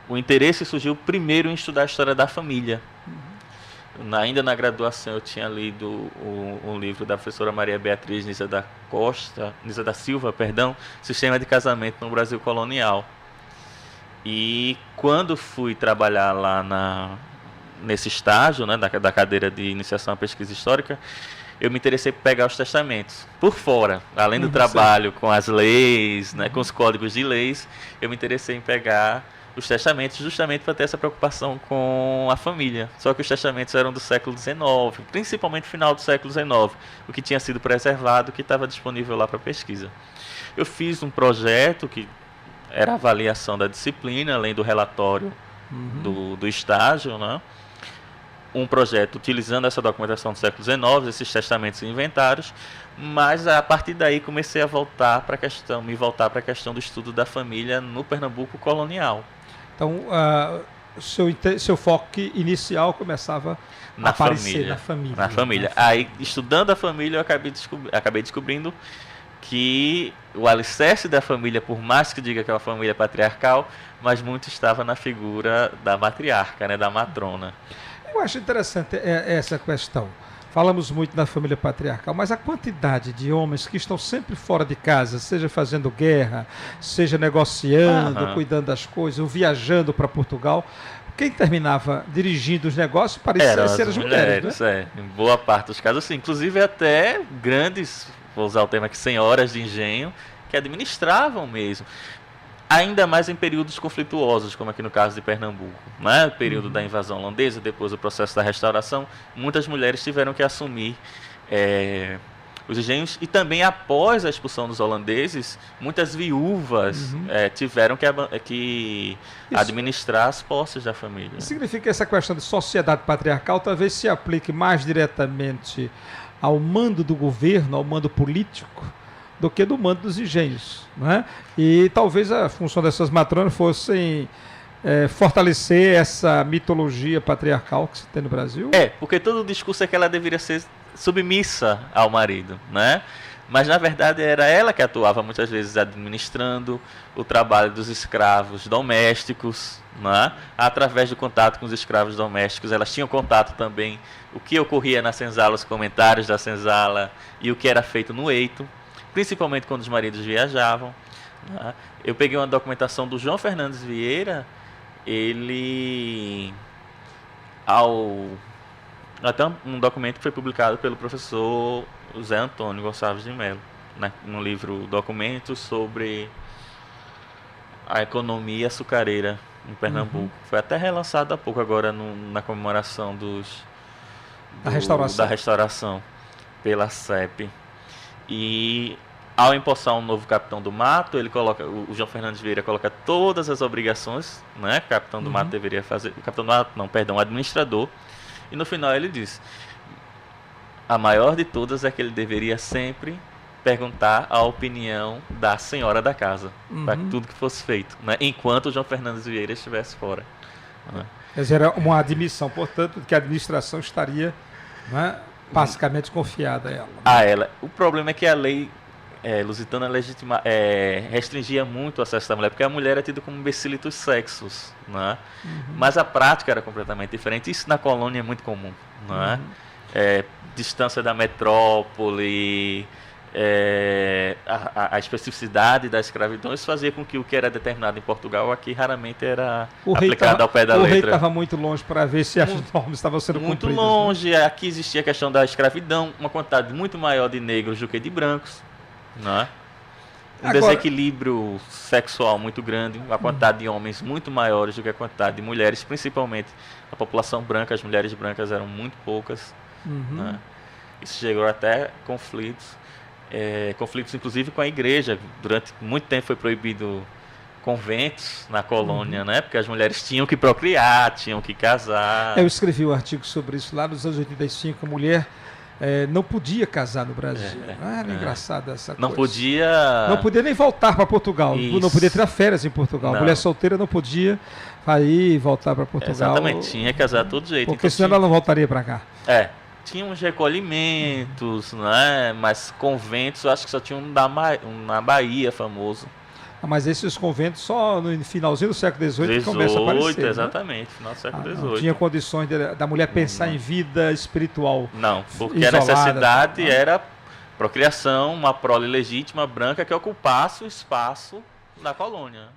o interesse surgiu primeiro em estudar a história da família. Ainda na graduação eu tinha lido um livro da professora Maria Beatriz Nisa da Silva, Sistema de Casamento no Brasil Colonial. E quando fui trabalhar lá nesse estágio, né, da cadeira de iniciação à pesquisa histórica, eu me interessei por pegar os testamentos por fora. Além do trabalho com as leis, né, com os códigos de leis, eu me interessei em pegar os testamentos justamente para ter essa preocupação com a família. Só que os testamentos eram do século XIX, principalmente final do século XIX, o que tinha sido preservado, que estava disponível lá para pesquisa. Eu fiz um projeto que era a avaliação da disciplina, além do relatório do estágio, né? Um projeto utilizando essa documentação do século XIX, esses testamentos e inventários, mas a partir daí comecei a voltar para a questão do estudo da família no Pernambuco colonial. Então, seu foco inicial começava a aparecer na família. Na família. Aí, estudando a família, eu acabei descobrindo que o alicerce da família, por mais que diga que é uma família patriarcal, mas muito estava na figura da matriarca, né, da matrona. Eu acho interessante essa questão. Falamos muito da família patriarcal, mas a quantidade de homens que estão sempre fora de casa, seja fazendo guerra, seja negociando, cuidando das coisas, ou viajando para Portugal, quem terminava dirigindo os negócios parecia ser as mulheres, né? Em boa parte dos casos, sim. Inclusive até grandes, vou usar o termo aqui, senhoras de engenho, que administravam mesmo. Ainda mais em períodos conflituosos, como aqui no caso de Pernambuco, né? O período da invasão holandesa, depois do processo da restauração, muitas mulheres tiveram que assumir os engenhos, e também após a expulsão dos holandeses, muitas viúvas tiveram que administrar as posses da família. Significa que essa questão de sociedade patriarcal talvez se aplique mais diretamente ao mando do governo, ao mando político, do que do mando dos engenhos, né? E talvez a função dessas matronas fosse fortalecer essa mitologia patriarcal que se tem no Brasil. Porque todo o discurso é que ela deveria ser submissa ao marido, né? Mas na verdade era ela que atuava muitas vezes administrando o trabalho dos escravos domésticos, né? Através do contato com os escravos domésticos, elas tinham contato também o que ocorria na senzala, os comentários da senzala e o que era feito no eito, principalmente quando os maridos viajavam, né? Eu peguei uma documentação do João Fernandes Vieira, até um documento que foi publicado pelo professor José Antônio Gonçalves de Mello, né, no livro Documentos sobre a economia açucareira em Pernambuco. Foi até relançado há pouco agora na comemoração da restauração pela CEP. E ao empossar um novo capitão do mato, o João Fernandes Vieira coloca todas as obrigações, né, que o capitão do mato deveria fazer, o administrador, e no final ele diz: a maior de todas é que ele deveria sempre perguntar a opinião da senhora da casa, para tudo que fosse feito, né, enquanto o João Fernandes Vieira estivesse fora, né. Quer dizer, era uma admissão, portanto, de que a administração estaria, né, basicamente confiada a ela. O problema é que a lei lusitana restringia muito o acesso da mulher, porque a mulher é tida como imbecil dos sexos, né? Mas a prática era completamente diferente. Isso na colônia é muito comum, né? Distância da metrópole, a especificidade da escravidão, isso fazia com que o que era determinado em Portugal aqui raramente era aplicado ao pé da letra. O rei estava muito longe para ver se as normas estavam sendo cumpridas. Muito longe, né? Aqui existia a questão da escravidão, uma quantidade muito maior de negros do que de brancos, né? Desequilíbrio sexual muito grande, a quantidade de homens muito maiores do que a quantidade de mulheres, principalmente a população branca, as mulheres brancas eram muito poucas, né? Isso chegou até conflitos inclusive com a igreja. Durante muito tempo foi proibido conventos na colônia, né? Porque as mulheres tinham que procriar, tinham que casar. Eu escrevi um artigo sobre isso lá nos anos 85, a mulher não podia casar no Brasil. Era engraçado essa coisa. Não podia nem voltar para Portugal. Isso. Não podia tirar férias em Portugal. Não. Mulher solteira não podia ir e voltar para Portugal. Exatamente, tinha que casar de todo jeito. Porque então, senão ela não voltaria para cá. Tinha uns recolhimentos, né? Mas conventos, eu acho que só tinha um na Bahia famoso. Mas esses conventos só no finalzinho do século XVIII começam a aparecer. Exatamente, final do século XVIII. Não tinha condições da mulher pensar em vida espiritual. Não, porque isolada, a necessidade era procriação, uma prole legítima branca que ocupasse o espaço da colônia.